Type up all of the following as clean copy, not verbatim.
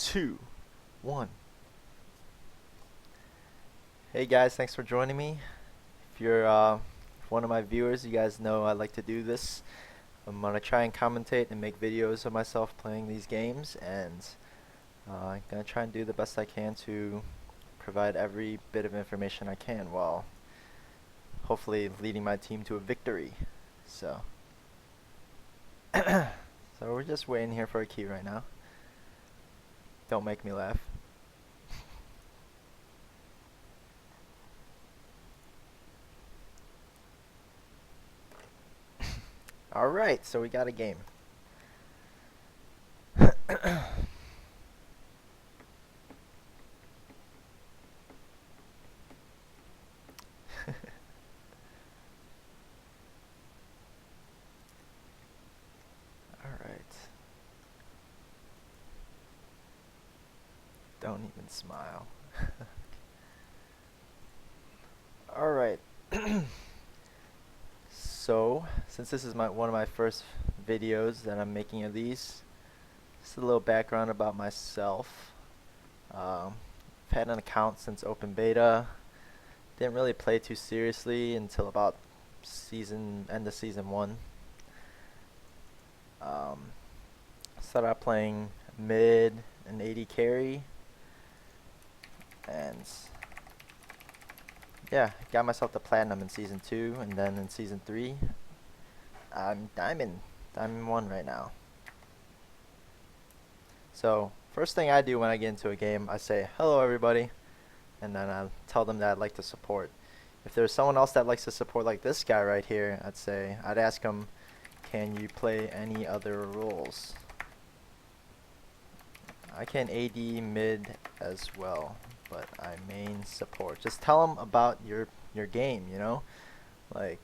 2, 1. Hey guys, thanks for joining me. If you're one of my viewers, you guys know I like to do this. I'm gonna try and commentate and make videos of myself playing these games, and I'm gonna try and do the best I can to provide every bit of information I can while hopefully leading my team to a victory. So we're just waiting here for a key right now. Don't make me laugh. Alright, so we got a game. Alright. Don't even smile. Alright. So, since this is one of my first videos that I'm making of these, just a little background about myself. I've had an account since open beta. Didn't really play too seriously until about end of season 1. Started out playing mid and AD carry, and yeah, got myself to platinum in season 2, and then in season 3, I'm diamond 1 right now. So first thing I do when I get into a game, I say hello everybody, and then I tell them that I'd like to support. If there's someone else that likes to support, like this guy right here, I'd ask him, can you play any other roles? I can AD mid as well, but I main support. Just tell them about your game, you know? Like,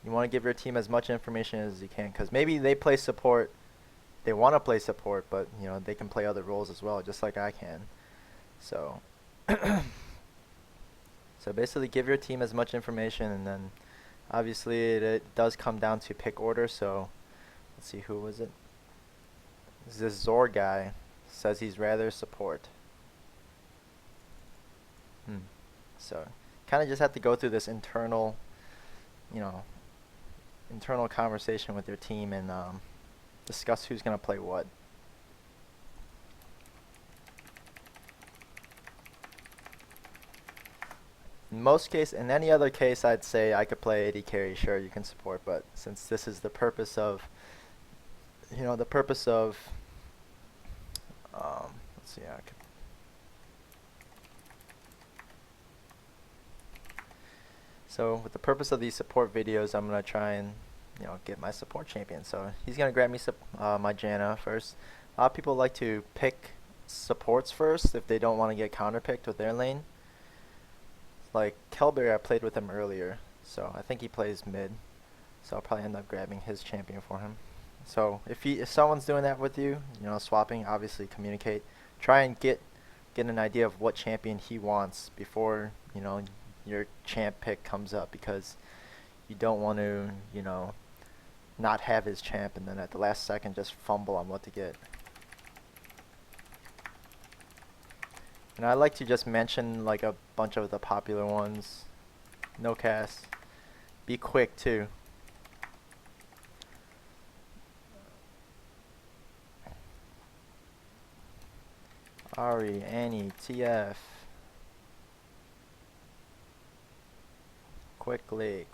you want to give your team as much information as you can, because maybe they play support, they want to play support, but you know, they can play other roles as well, just like I can. So so basically give your team as much information, and then obviously it does come down to pick order. So let's see, who was it? This Zor guy says he's rather support. So kind of just have to go through this internal conversation with your team and discuss who's gonna play what. In any other case, I'd say I could play AD carry. Sure, you can support, but since this is the purpose of, let's see, so with the purpose of these support videos, I'm gonna try and get my support champion. So he's gonna grab me my Janna first. A lot of people like to pick supports first if they don't want to get counterpicked with their lane. Like Kelberry, I played with him earlier, so I think he plays mid. So I'll probably end up grabbing his champion for him. So if someone's doing that with you, swapping, obviously communicate. Try and get an idea of what champion he wants before your champ pick comes up, because you don't want to not have his champ and then at the last second just fumble on what to get. And I like to just mention like a bunch of the popular ones. No cast. Be quick too. Ari, Annie, TF. Quickly.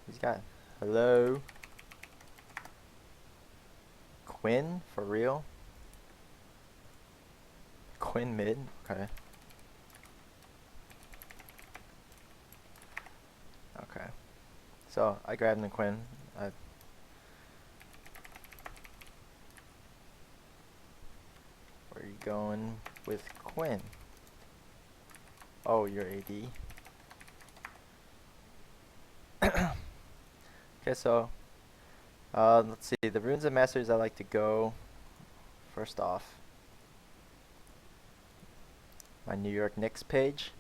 He's got hello. Quinn, for real? Quinn mid? Okay. Okay. So I grabbed the Quinn. Where are you going with Quinn? Oh, you're AD. Okay, so let's see, the runes and masteries I like to go first off. My New York Knicks page.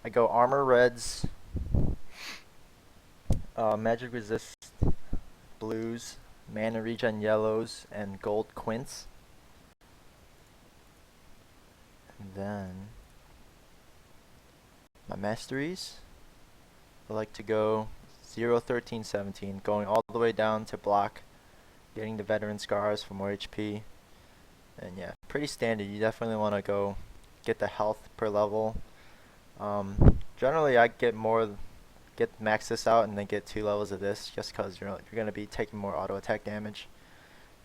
I go armor reds, magic resist blues, mana regen yellows, and gold quints. And then my masteries, I like to go 0, 13, 17, going all the way down to block, getting the veteran scars for more HP. And yeah, pretty standard. You definitely want to go get the health per level. Generally I get max this out and then get 2 levels of this, just because you're going to be taking more auto attack damage.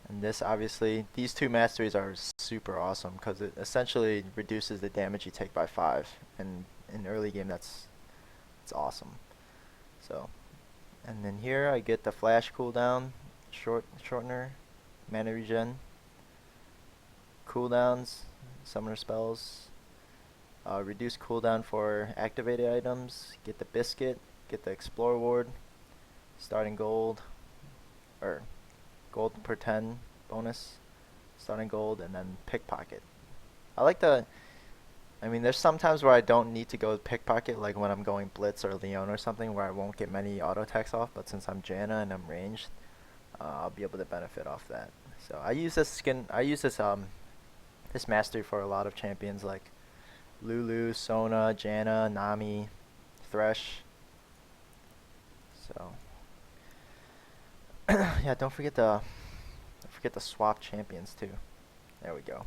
And this, obviously, these 2 masteries are super awesome because it essentially reduces the damage you take by 5. And in early game, it's awesome. So, and then here I get the flash cooldown, shortener, mana regen, cooldowns, summoner spells, reduce cooldown for activated items, get the biscuit, get the explore ward, starting gold, or gold per 10 bonus, starting gold, and then pickpocket. I mean, there's sometimes where I don't need to go pickpocket, like when I'm going blitz or Leon or something, where I won't get many auto attacks off, but since I'm Janna and I'm ranged, I'll be able to benefit off that. So I use this this mastery for a lot of champions like Lulu, Sona, Janna, Nami, Thresh. So yeah, don't forget the swap champions too. There we go.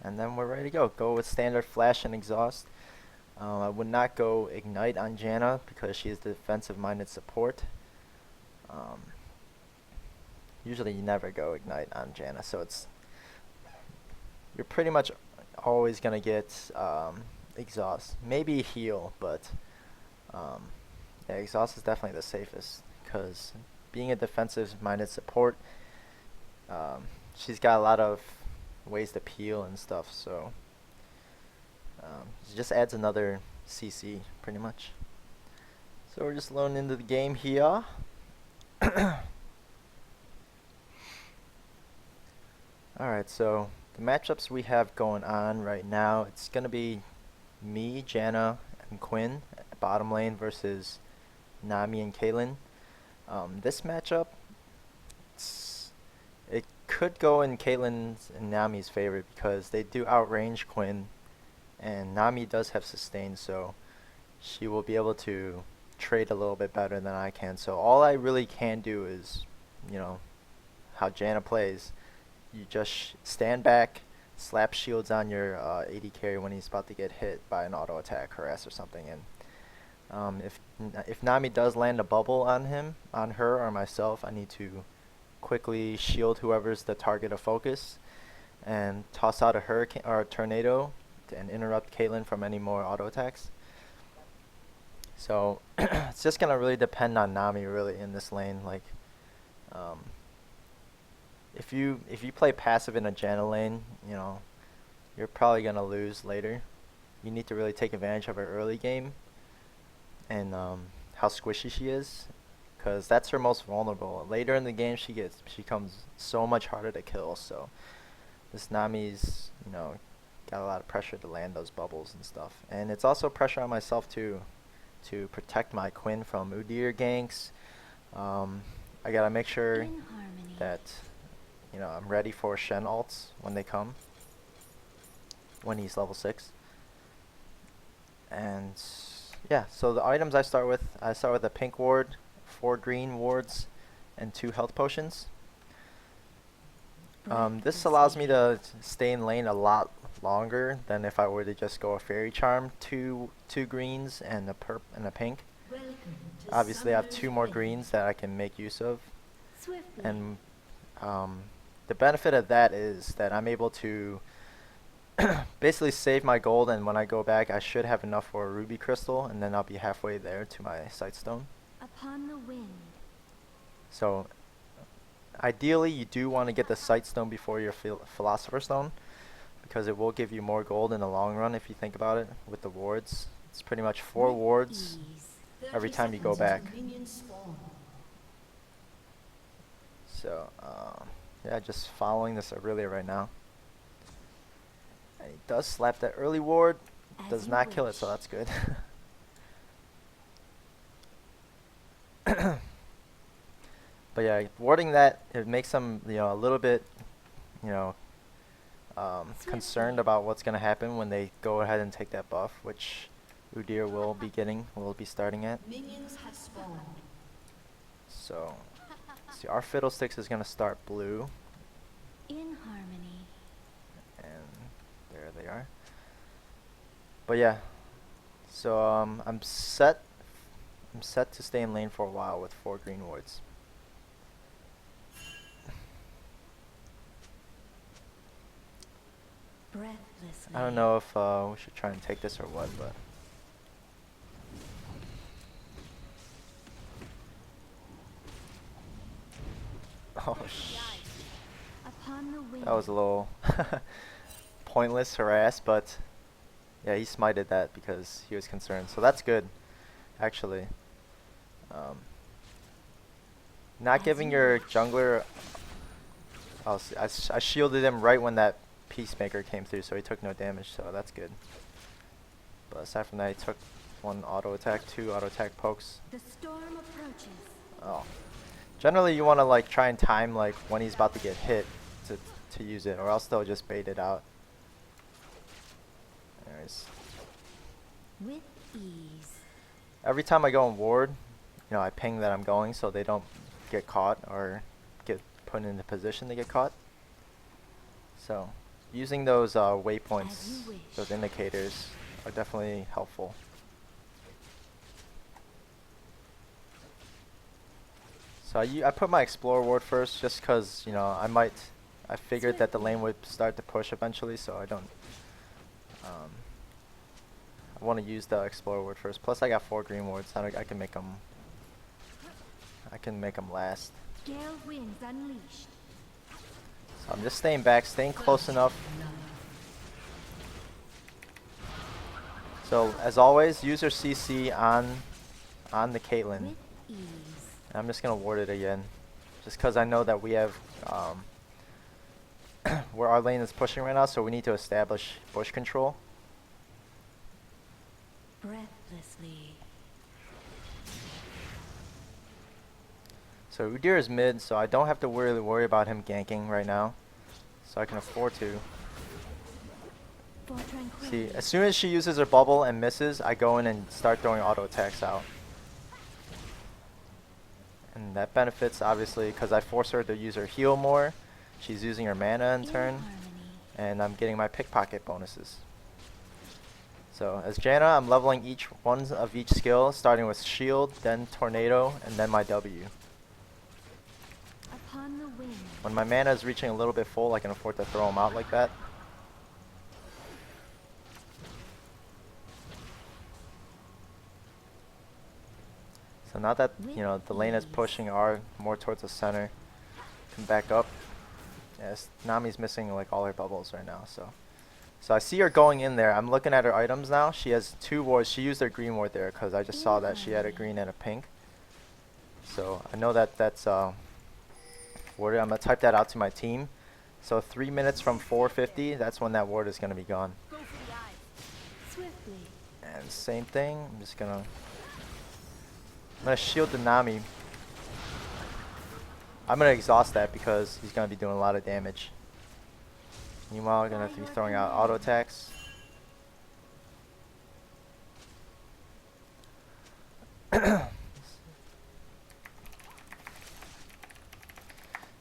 And then we're ready to go. Go with standard flash and exhaust. I would not go ignite on Janna because she is the defensive minded support. Usually you never go ignite on Janna, so you're pretty much always gonna get exhaust. Maybe heal, but yeah, exhaust is definitely the safest because being a defensive minded support, she's got a lot of ways to peel and stuff, so it just adds another CC pretty much. So we're just loading into the game here. Alright, so the matchups we have going on right now, it's gonna be me, Janna, and Quinn at bottom lane versus Nami and Caitlyn. This matchup, it could go in Caitlyn's and Nami's favor because they do outrange Quinn, and Nami does have sustain, so she will be able to trade a little bit better than I can. So all I really can do is, how Janna plays. You just stand back, slap shields on your AD carry when he's about to get hit by an auto attack, harass or something, and if Nami does land a bubble on her or myself, I need to quickly shield whoever's the target of focus and toss out a hurricane or a tornado and interrupt Caitlyn from any more auto attacks. So it's just gonna really depend on Nami really in this lane. Like, if you play passive in a Janna lane, you're probably gonna lose later. You need to really take advantage of her early game and how squishy she is, because that's her most vulnerable. Later in the game, she becomes so much harder to kill. So this Nami's got a lot of pressure to land those bubbles and stuff, and it's also pressure on myself too to protect my Quinn from Udyr ganks. I gotta make sure that I'm ready for Shen ults when they come, when he's level 6. And yeah, so the items I start with a pink ward, 4 green wards, and 2 health potions. This allows me to stay in lane a lot longer than if I were to just go a fairy charm, 2 greens and a pink. Obviously I have 2 more greens that I can make use of, and the benefit of that is that I'm able to basically save my gold, and when I go back I should have enough for a ruby crystal, and then I'll be halfway there to my sightstone. Upon the wind. So ideally you do want to get the sightstone before your philosopher's stone, because it will give you more gold in the long run if you think about it with the wards. It's pretty much 4 wards every time you go back. So yeah, just following this Aurelia right now. And he does slap that early ward, does not kill it, so that's good. But yeah, warding that, it makes them, a little bit, you know, concerned about what's gonna happen when they go ahead and take that buff, which Udyr will be starting at. Minions have spawned. So, see, our Fiddlesticks is gonna start blue, In harmony. and there they are. But yeah, so I'm set to stay in lane for a while with 4 green wards. Breathlessly. I don't know if we should try and take this or what, but oh Upon the wing. that was a little pointless harass, but yeah, he smited that because he was concerned. So that's good, actually. Not giving your jungler. I shielded him right when that Peacemaker came through, so he took no damage. So that's good. But aside from that, he took 1 auto attack, 2 auto attack pokes. The storm approaches. Oh. Generally, you want to like try and time like when he's about to get hit to use it, or else they'll just bait it out. Anyways, With ease. every time I go in ward, I ping that I'm going so they don't get caught or get put into position to get caught. So, using those waypoints, those indicators, are definitely helpful. So I put my Explorer ward first just because, I figured that the lane would start to push eventually, so I don't, I want to use the Explorer ward first. Plus I got 4 green wards, I can make them last. Gale winds unleashed. So I'm just staying back, staying close enough. So as always, use your CC on the Caitlyn. With ease. I'm just gonna ward it again, just because I know that we have where our lane is pushing right now, so we need to establish bush control. Breathlessly. So Udyr is mid, so I don't have to really worry about him ganking right now, so I can afford to. For tranquility. See, as soon as she uses her bubble and misses, I go in and start throwing auto attacks out. And that benefits, obviously, because I force her to use her heal more. She's using her mana in turn, harmony. and I'm getting my pickpocket bonuses. So as Janna, I'm leveling each one of each skill, starting with shield, then tornado, and then my W. Upon the wing. When my mana is reaching a little bit full, I can afford to throw them out like that. So now that the lane is pushing R more towards the center, can back up. Yes, Nami's missing like all her bubbles right now. So I see her going in there. I'm looking at her items now. She has 2 wards. She used her green ward there because I just saw that she had a green and a pink. So I know that that's warded. I'm gonna type that out to my team. So 3 minutes from 450, that's when that ward is gonna be gone. Go for the eyes. Swiftly. And same thing. I'm gonna shield the Nami. I'm gonna exhaust that because he's gonna be doing a lot of damage. Meanwhile, I'm gonna be throwing out auto attacks.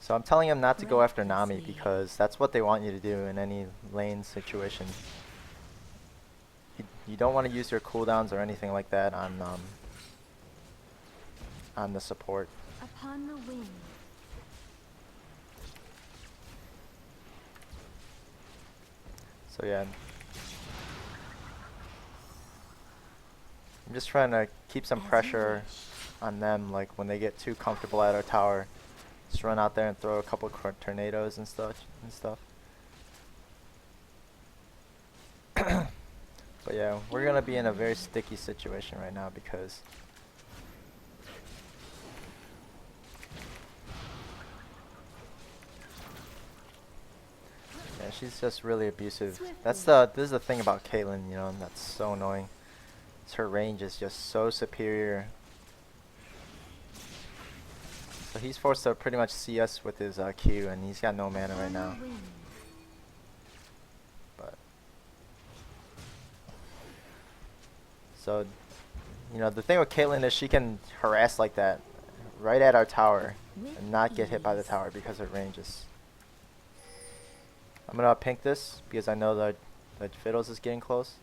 So I'm telling him not to go after Nami because that's what they want you to do in any lane situation. You don't want to use your cooldowns or anything like that on the support. Upon the wing. So yeah, I'm just trying to keep some pressure on them, like when they get too comfortable at our tower, just run out there and throw a couple tornadoes and stuff. But yeah, we're gonna be in a very sticky situation right now because yeah, she's just really abusive. This is the thing about Caitlyn, that's so annoying. Her range is just so superior. So he's forced to pretty much see us with his Q, and he's got no mana right On now. the wind. But so, you know, the thing with Caitlyn is she can harass like that right at our tower With and not get hit by the ease. tower because her ranges. I'm gonna pink this because I know that Fiddles is getting close.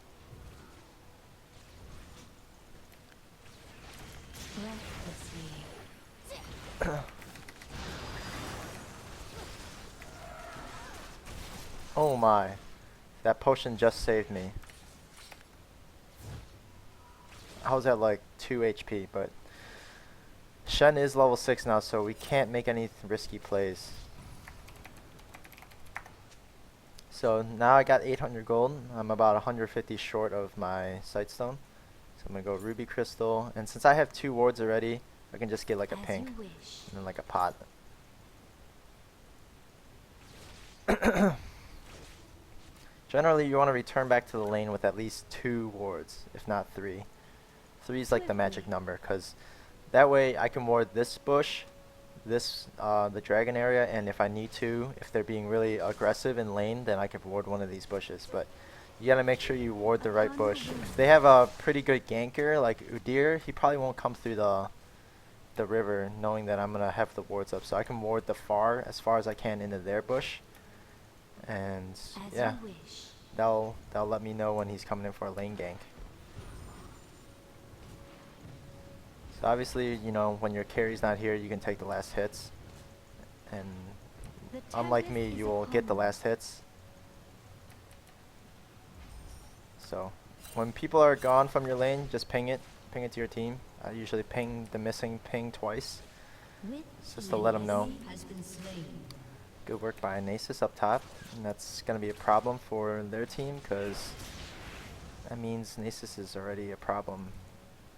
Breathlessly. Oh my, that potion just saved me. I was at like 2 HP, but Shen is level 6 now, so we can't make any risky plays. So now I got 800 gold. I'm about 150 short of my Sightstone. So I'm gonna go Ruby Crystal, and since I have 2 wards already, I can just get like a As pink you wish. and then like a pot. Generally, you want to return back to the lane with at least 2 wards, if not 3. 3 is like the magic number, because that way I can ward this bush, this the dragon area, and if I need to, if they're being really aggressive in lane, then I can ward one of these bushes. But you gotta make sure you ward the right bush. If they have a pretty good ganker like Udyr, he probably won't come through the river, knowing that I'm gonna have the wards up, so I can ward as far as I can into their bush, and As yeah, you wish. that'll let me know when he's coming in for a lane gank. So obviously, you know, when your carry's not here, you can take the last hits, and The unlike me, tempest you is will get the upon last hits. So when people are gone from your lane, just ping it to your team. I usually ping the missing ping twice, With just to let them know. ease. Has been slain. Good work by Nasus up top, and that's going to be a problem for their team, because that means Nasus is already a problem,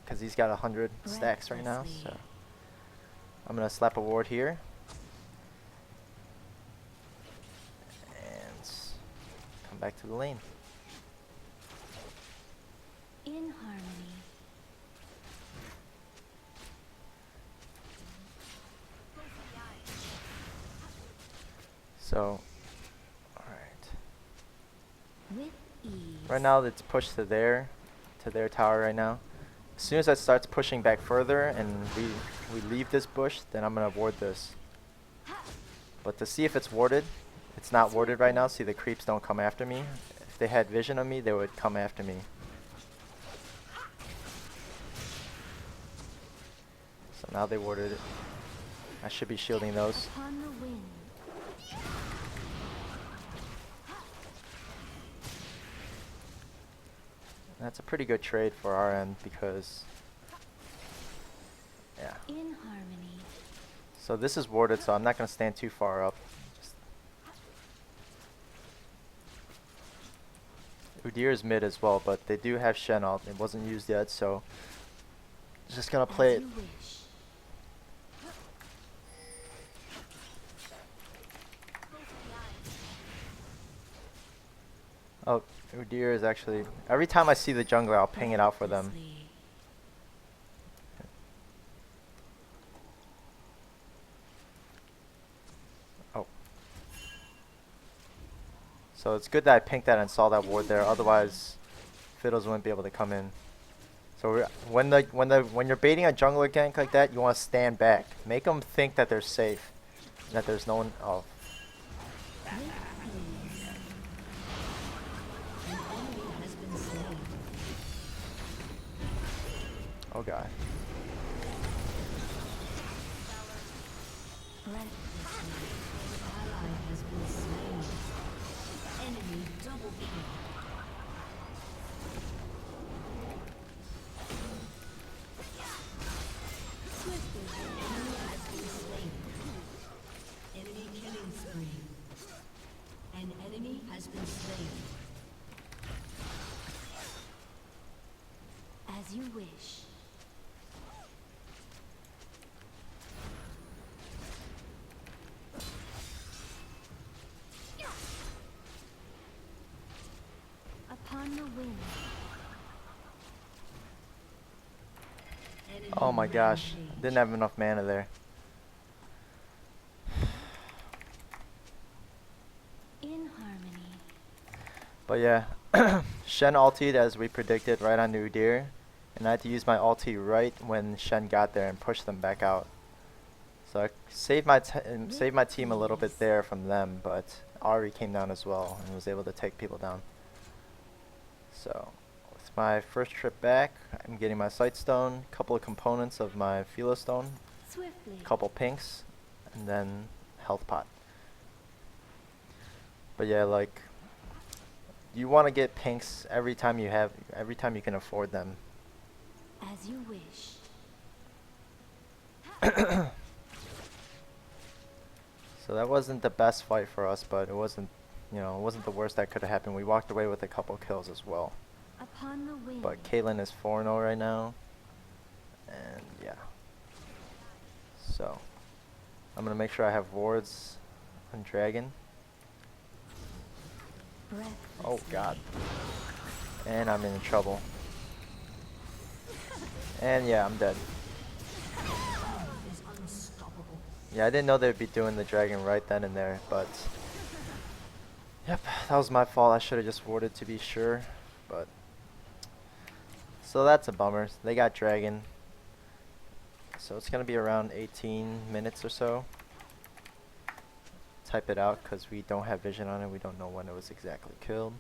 because he's got 100 stacks right now. So I'm going to slap a ward here, and come back to the lane. In harmony. So, alright. With ease. Right now it's pushed to their tower right now. As soon as it starts pushing back further and we leave this bush, then I'm gonna ward this. But to see if it's warded, it's not warded right now. See, the creeps don't come after me. If they had vision of me, they would come after me. So now they warded it. I should be shielding those. Upon the wind. That's a pretty good trade for our end because, yeah. In harmony. So this is warded, so I'm not going to stand too far up. Udyr is mid as well, but they do have Shen ult. It wasn't used yet, so just going to play As it. you wish. Oh, Udyr is actually... Every time I see the jungler, I'll ping it out for them. Breathlessly. Oh. So it's good that I pinged that and saw that ward there. Otherwise, Fiddles wouldn't be able to come in. So when you're baiting a jungler gank like that, you want to stand back. Make them think that they're safe, that there's no one. Oh. With ease. An enemy has been slain. Oh god. Breathlessly. Ally has been slain. Enemy double kill. Swiftly. Enemy has been slain. Enemy killing spree. An enemy has been slain. As you wish. Upon the wind. Enemy Oh my gosh. rampage. Didn't have enough mana there. In harmony. But yeah, Shen ultied as we predicted right on Udyr, and I had to use my ulti right when Shen got there and push them back out. So I saved my team a little bit there from them, but Ahri came down as well and was able to take people down. So with my first trip back, I'm getting my Sightstone, a couple of components of my Philostone, Swiftly. a couple pinks, and then health pot. But yeah, like you want to get pinks every time you can afford them. As you wish. So that wasn't the best fight for us, but it wasn't the worst that could have happened. We walked away with a couple kills as well. Upon the wind. But Caitlyn is 4-0 right now, and yeah. So I'm gonna make sure I have wards on Dragon. Oh god. And I'm in trouble. And yeah, I'm dead. Is unstoppable. Yeah, I didn't know they'd be doing the dragon right then and there, but yep, that was my fault. I should have just warded to be sure, but so that's a bummer. They got dragon, so it's gonna be around 18 minutes or so. Type it out because we don't have vision on it. We don't know when it was exactly killed.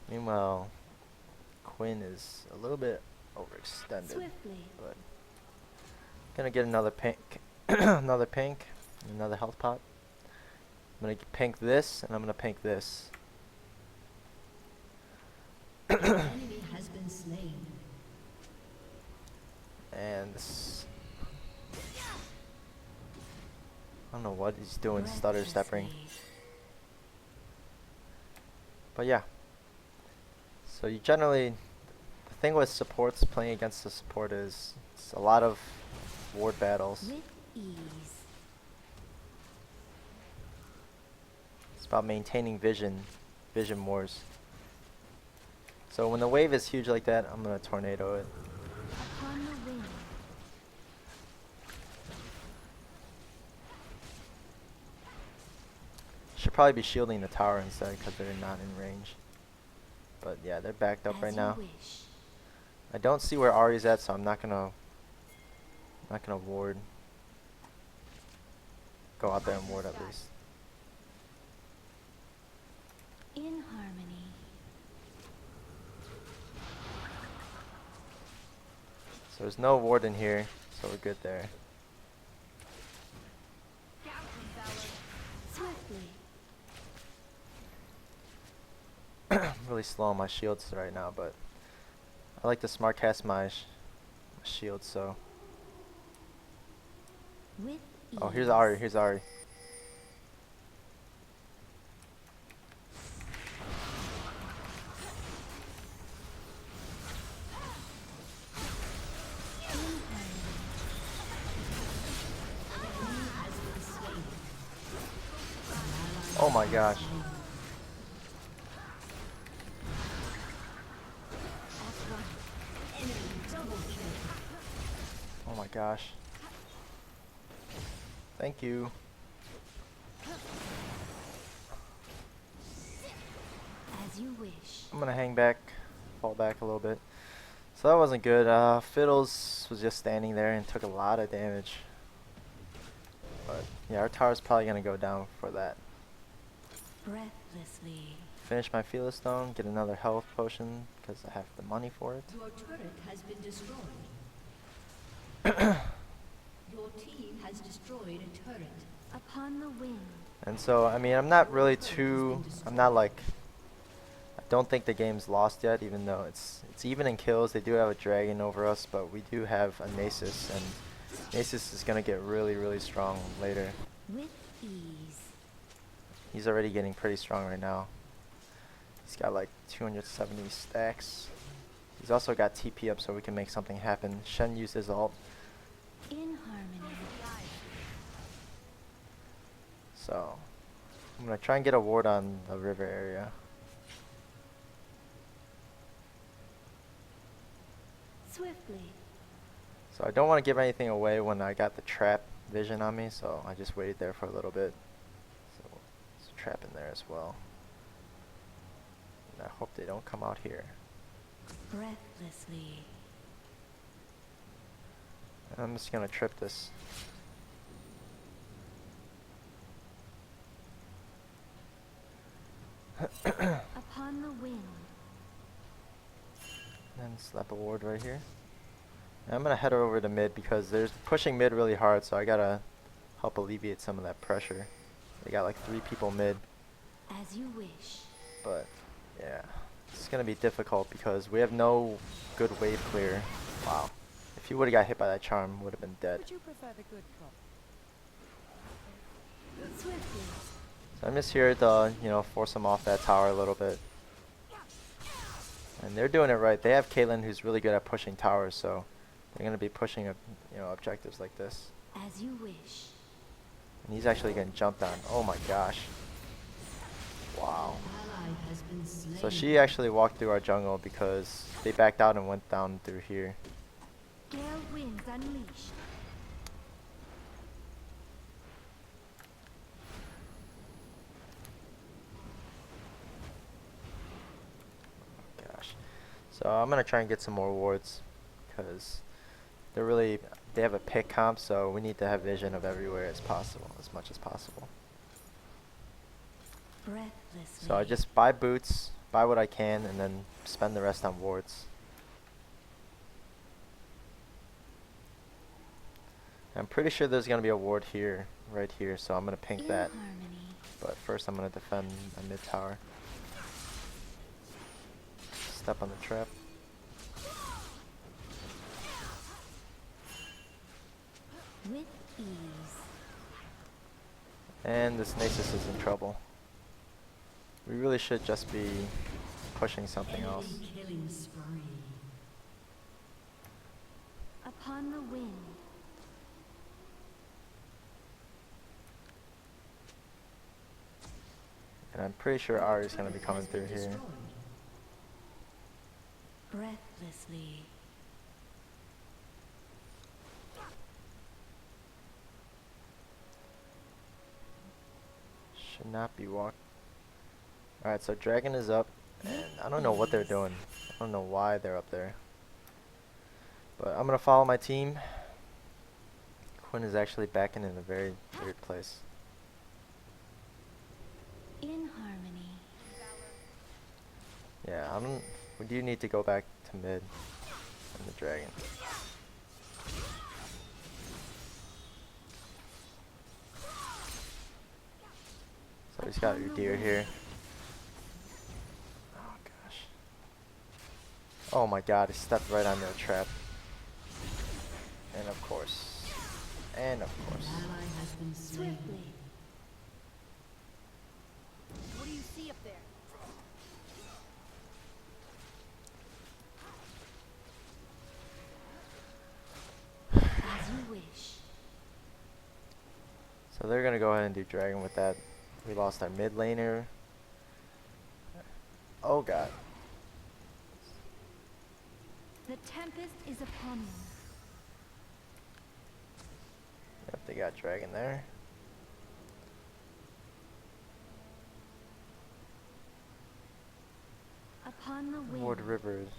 Meanwhile, Quinn is a little bit overextended, Swiftly. but gonna get another pink, another pink, another health pot. I'm gonna pink this, and I'm gonna pink this. An enemy has been slain. And this, I don't know what he's doing, stutter stepping. But yeah. So you generally, the thing with supports playing against the support is it's a lot of ward battles. With ease. It's about maintaining vision wars. So when the wave is huge like that, I'm gonna tornado it. Upon the wind. Should probably be shielding the tower instead because they're not in range. But yeah, they're backed up As right you now. wish. I don't see where Ahri's at, so I'm not gonna ward. Go out there and ward at least. In harmony. So there's no ward in here, so we're good there. Swiftly. I'm really slow on my shields right now, but I like to smart cast my shields, so. With ease. Oh, here's Ahri, here's Ahri. In harmony. Oh my gosh. Enemy double kill. Oh my gosh. Thank you. As you wish. I'm gonna hang back, fall back a little bit. So that wasn't good. Fiddles was just standing there and took a lot of damage. But yeah, our tower's probably gonna go down for that. Breathlessly. Finish my Philostone, get another health potion because I have the money for it. Your turret has been destroyed. Your team has destroyed a turret. Upon the wind. And so, I mean, I'm not like, I don't think the game's lost yet, even though it's even in kills. They do have a dragon over us, but we do have a Nasus, and Nasus is gonna get really, really strong later. With ease. He's already getting pretty strong right now. He's got like 270 stacks. He's also got TP up so we can make something happen. Shen used his ult. In harmony. So I'm gonna try and get a ward on the river area. Swiftly. So I don't want to give anything away when I got the trap vision on me, so I just waited there for a little bit. So let's trap in there as well. And I hope they don't come out here. Breathlessly. I'm just gonna trip this. Upon the wind. And slap a ward right here. And I'm gonna head over to mid because they're pushing mid really hard, so I gotta help alleviate some of that pressure. They got like 3 people mid, As you wish. but yeah, it's gonna be difficult because we have no good wave clear. Wow, if he would have got hit by that charm, would have been dead. Would you prefer the good cop? Swiftly. So I'm just here to, you know, force him off that tower a little bit. And they're doing it right. They have Caitlyn who's really good at pushing towers, so they're gonna be pushing, you know, objectives like this. As you wish. And he's actually getting jumped on. Oh my gosh. Wow. Ally has been slain. So she actually walked through our jungle because they backed out and went down through here. Gale winds unleashed. Gosh. So I'm gonna try and get some more wards because they have a pick comp, so we need to have vision of everywhere as possible, as much as possible. Breathlessly. So I just buy boots, buy what I can, and then spend the rest on wards. I'm pretty sure there's gonna be a ward here, right here, so I'm gonna pink In that. harmony. But first I'm gonna defend a mid tower. Step on the trap. With ease. And this Nasus is in trouble. We really should just be pushing something else. Enemy killing spree. Upon the wind. And I'm pretty sure Ari's gonna be coming Has been through here. destroyed. Breathlessly. Should not be walk. Alright, so Dragon is up, and I don't know what they're doing. I don't know why they're up there. But I'm gonna follow my team. Quinn is actually backing in a very weird place. In harmony. Yeah, we do need to go back to mid and the Dragon. So he's got your deer here. Oh gosh. Oh my god, he stepped right on their trap. And of course. And of course. Ally has been slain. Swiftly. What do you see up there? As you wish. So they're gonna go ahead and do Dragon with that. We lost our mid laner. Oh god. The tempest is upon them. Yep, they got Dragon there. Upon the wind. Ward Rivers.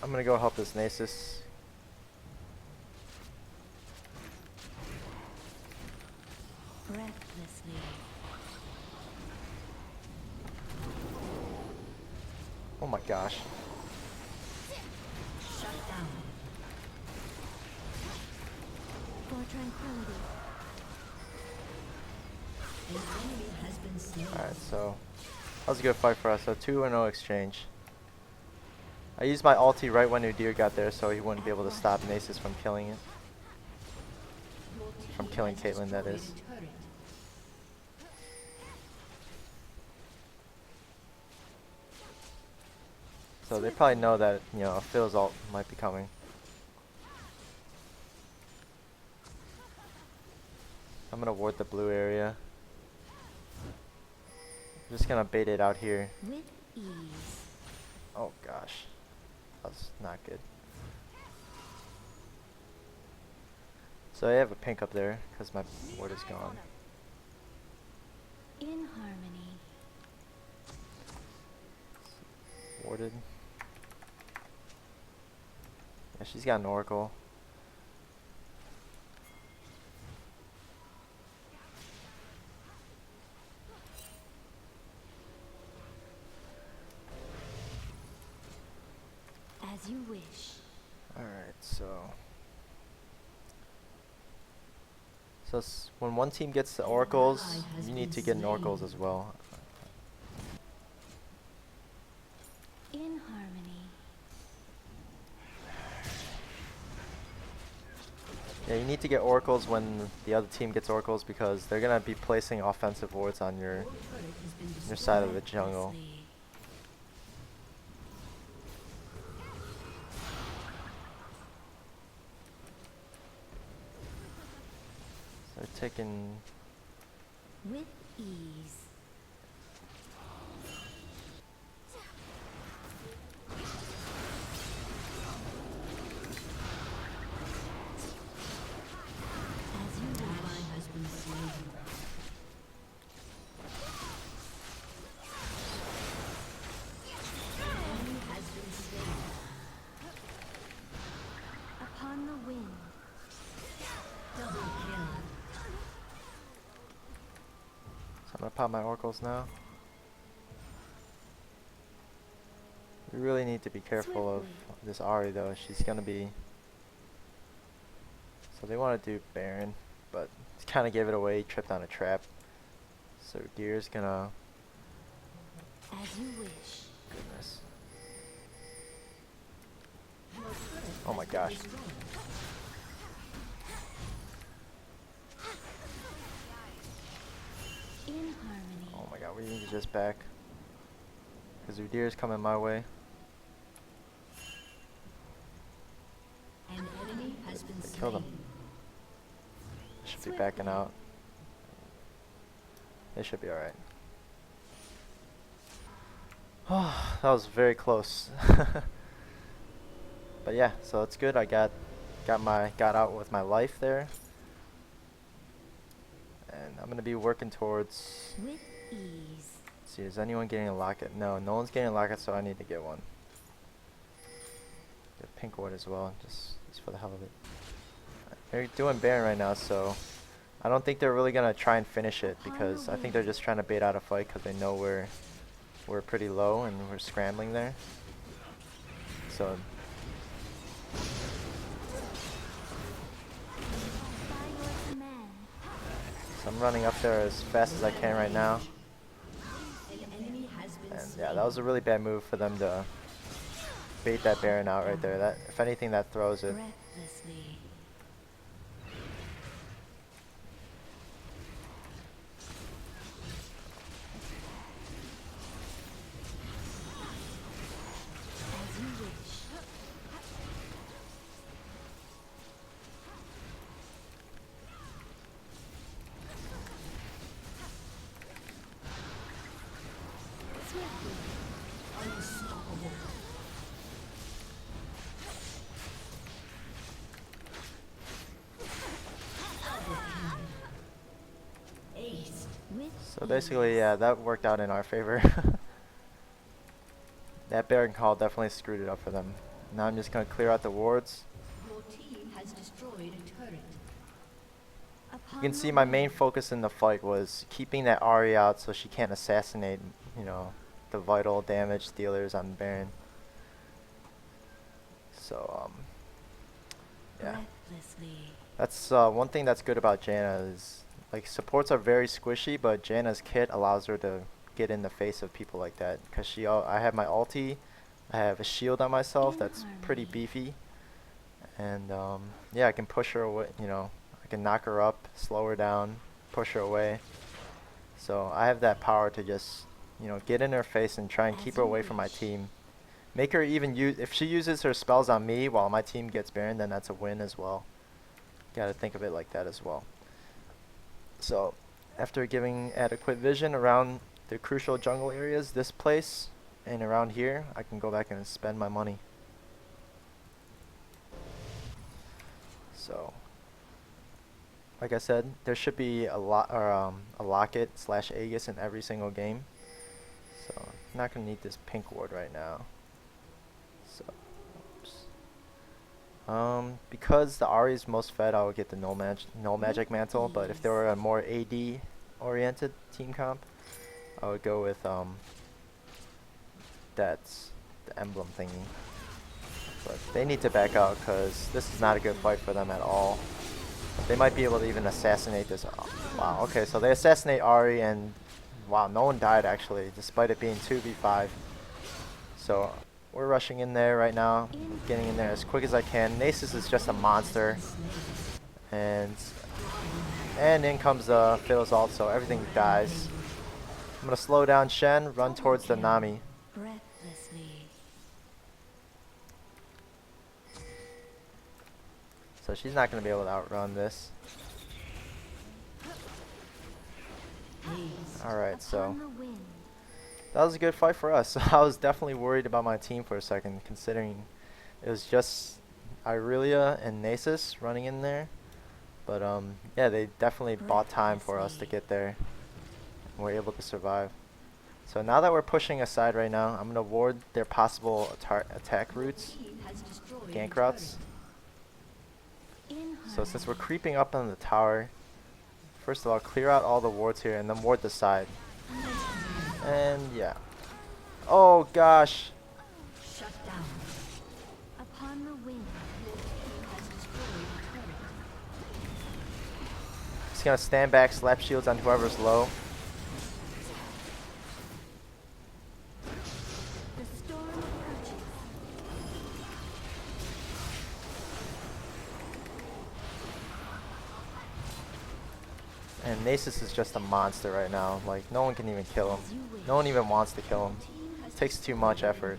I'm gonna go help this Nasus. Breathlessly. Oh my gosh. Shut down. For tranquility. An enemy has been slain. Alright, so that was a good fight for us. So 2-0 exchange. I used my ulti right when Udyr got there so he wouldn't be able to stop Nasus from killing it. From killing Caitlyn, that is. Turret. So they probably know that, you know, Phil's ult might be coming. I'm gonna ward the blue area. I'm just gonna bait it out here. With ease. Oh gosh. That's not good. So I have a pink up there because my ward is gone. In harmony. Warded. Yeah, she's got an oracle. As you wish. Alright, so when one team gets the oracles, you need to get an oracles as well. In harmony. Yeah, you need to get oracles when the other team gets oracles because they're gonna be placing offensive wards on your side of the jungle. So they're taking. With ease. As you Ally has been slain. Enemy has been slain. upon the wind. Double kill. So I'm gonna pop my oracles now. We really need to be careful of this Ahri though. She's gonna be. So they want to do Baron, but kind of gave it away. Tripped on a trap. So Gear's gonna. As you wish. Goodness. Oh my gosh. In harmony. Oh my god, we need to just back. Because Udyr's coming my way. An enemy has been They killed him. slain. They should be backing out. They should be alright. Oh, that was very close. But yeah, so it's good. I got out with my life there. And I'm gonna be working towards. With ease. See, is anyone getting a locket? No, no one's getting a locket, so I need to get one. Get pink ward as well, just for the hell of it. They're doing Baron right now, so I don't think they're really gonna try and finish it because I think they're just trying to bait out a fight because they know we're pretty low and we're scrambling there. So By your command. I'm running up there as fast as I can right now. An enemy has been And slain. yeah, that was a really bad move for them to bait that Baron out right there. That, if anything, that throws it. Breathlessly. As you wish. Swiftly. Unstoppable. Ace. With So basically, yeah, that worked out in our favor. That Baron call definitely screwed it up for them. Now I'm just gonna clear out the wards. Your team has destroyed a turret. You can see my main focus in the fight was keeping that Ahri out so she can't assassinate, you know, the vital damage dealers on Baron. So, yeah. Breathlessly. That's one thing that's good about Janna is, like, supports are very squishy, but Janna's kit allows her to get in the face of people like that. Because I have my ulti, I have a shield on myself that's pretty beefy. And, yeah, I can push her away, you know, I can knock her up, slow her down, push her away. So I have that power to just, you know, get in her face and try and keep her away from my team. Make her even use, if she uses her spells on me while my team gets Baron, then that's a win as well. Gotta think of it like that as well. So, after giving adequate vision around the crucial jungle areas, this place, and around here, I can go back and spend my money. So, like I said, there should be a locket slash Aegis in every single game. So I'm not gonna need this pink ward right now. So, oops. Because the Ahri is most fed, I would get the null magic mantle. But if there were a more AD oriented team comp, I would go with that's the emblem thingy. But they need to back out because this is not a good fight for them at all. They might be able to even assassinate this. Oh, wow, okay, so they assassinate Ahri and wow, no one died actually, despite it being 2v5. So we're rushing in there right now, getting in there as quick as I can. Nasus is just a monster. And in comes the Fiddle's ult, so everything dies. I'm gonna slow down Shen, run towards the Nami. Breathlessly. So she's not gonna be able to outrun this. Alright, so Upon the wind. that was a good fight for us. I was definitely worried about my team for a second, considering it was just Irelia and Nasus running in there. But yeah, they definitely bought time for us to get there. And we're able to survive. So now that we're pushing aside right now, I'm gonna ward their possible attack routes, gank routes. In So since we're creeping up on the tower, first of all, clear out all the wards here and then ward the side. And yeah. Oh gosh. Shut down. upon the wind. Just gonna stand back, slap shields on whoever's low. The storm approaches. And Nasus is just a monster right now. Like, no one can even kill him. No one even wants to kill him. It takes too much effort.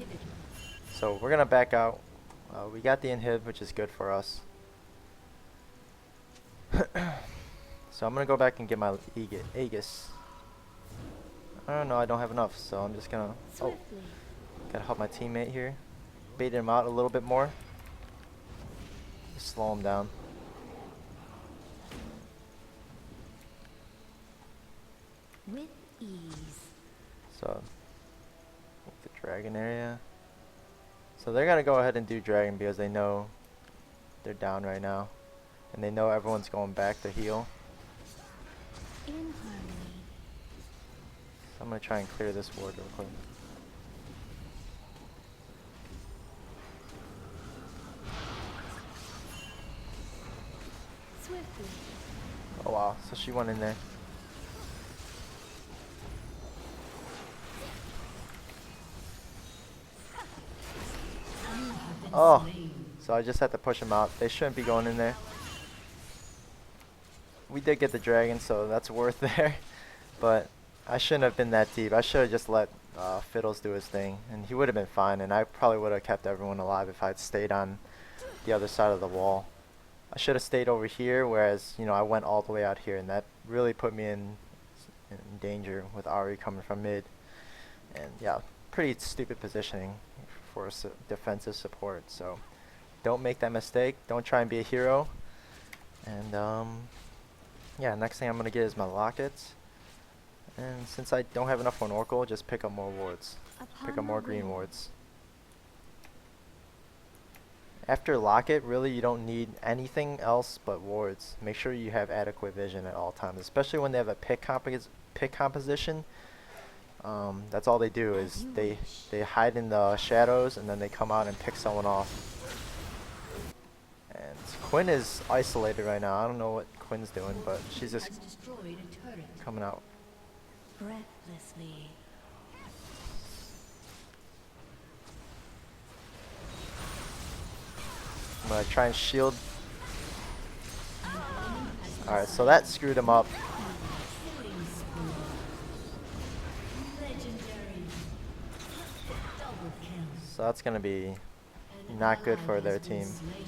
So we're gonna back out. We got the inhib, which is good for us. So I'm gonna go back and get my Aegis. I don't know, I don't have enough, so I'm just gonna... Oh, Swiftly. gotta help my teammate here. Bait him out a little bit more. Just slow him down. With ease. So, the dragon area. So they're gonna go ahead and do dragon because they know they're down right now. And they know everyone's going back to heal. In harmony. So I'm gonna try and clear this ward real quick. Swiftly. Oh wow, so she went in there. Oh, so I just had to push them out. They shouldn't be going in there. We did get the dragon, so that's worth there. But I shouldn't have been that deep. I should have just let Fiddles do his thing, and he would have been fine. And I probably would have kept everyone alive if I'd stayed on the other side of the wall. I should have stayed over here, whereas I went all the way out here, and that really put me in danger with Ahri coming from mid. And yeah, pretty stupid positioning for defensive support. So don't make that mistake. Don't try and be a hero. And yeah, next thing I'm gonna get is my lockets. And since I don't have enough for an Oracle, just pick up more wards. Pick up more green wards. After locket, really you don't need anything else but wards. Make sure you have adequate vision at all times, especially when they have a pick composition. That's all they do is they hide in the shadows and then they come out and pick someone off. And Quinn is isolated right now. I don't know what Quinn's doing, but she's just coming out. Breathlessly. I'm gonna try and shield. Alright, so that screwed him up. So that's gonna be not good for their team.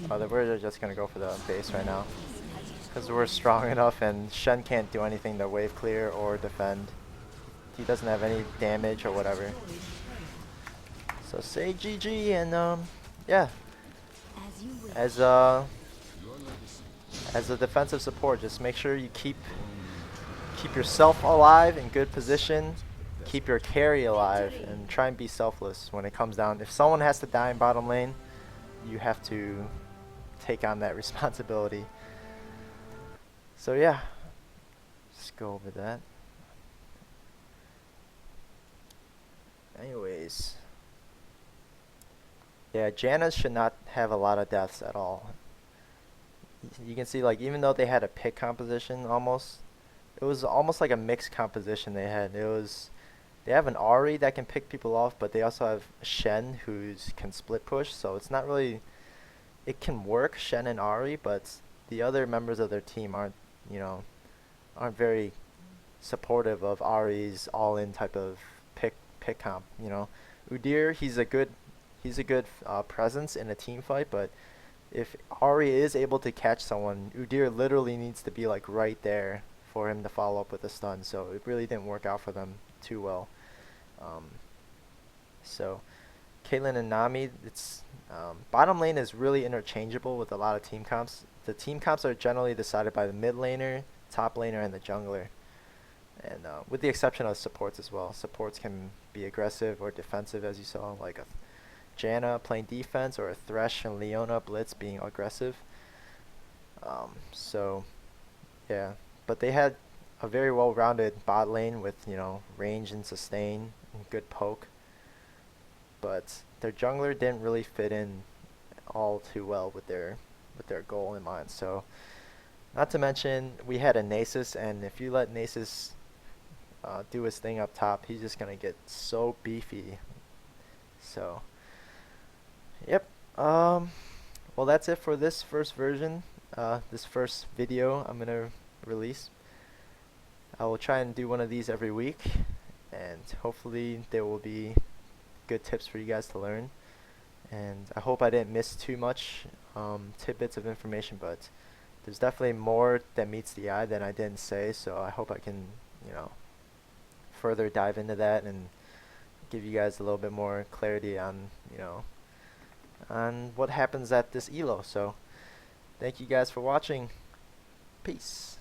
We're just gonna go for the base right now. Because we're strong enough and Shen can't do anything to wave clear or defend. He doesn't have any damage or whatever. So say GG and yeah. As you wish. As as a defensive support, just make sure you keep yourself alive in good position, keep your carry alive, and try and be selfless when it comes down. If someone has to die in bottom lane, you have to take on that responsibility. So yeah, let's go over that. Anyways, yeah, Janna should not have a lot of deaths at all. You can see, like, even though they had a pick composition almost, it was almost like a mixed composition they had. They have an Ari that can pick people off, but they also have Shen who can split push, so it's not really, it can work, Shen and Ari, but the other members of their team aren't, aren't very supportive of Ari's all-in type of pick comp, Udyr, he's a good presence in a team fight, but if Ari is able to catch someone, Udyr literally needs to be like right there for him to follow up with a stun, so it really didn't work out for them too well. So Caitlyn and Nami, it's bottom lane is really interchangeable with a lot of team comps. The team comps are generally decided by the mid laner, top laner, and the jungler, and with the exception of supports as well. Supports can be aggressive or defensive, as you saw, like a Janna playing defense, or a Thresh and Leona Blitz being aggressive. So yeah, but they had a very well-rounded bot lane with range and sustain and good poke, but their jungler didn't really fit in all too well with their goal in mind. So not to mention we had a Nasus, and if you let Nasus do his thing up top, he's just gonna get so beefy. So yep. Well, that's it for this first version, this first video I'm gonna release. I will try and do one of these every week, and hopefully there will be good tips for you guys to learn. And I hope I didn't miss too much tidbits of information, but there's definitely more that meets the eye than I didn't say, so I hope I can, further dive into that and give you guys a little bit more clarity on, on what happens at this ELO. So thank you guys for watching. Peace.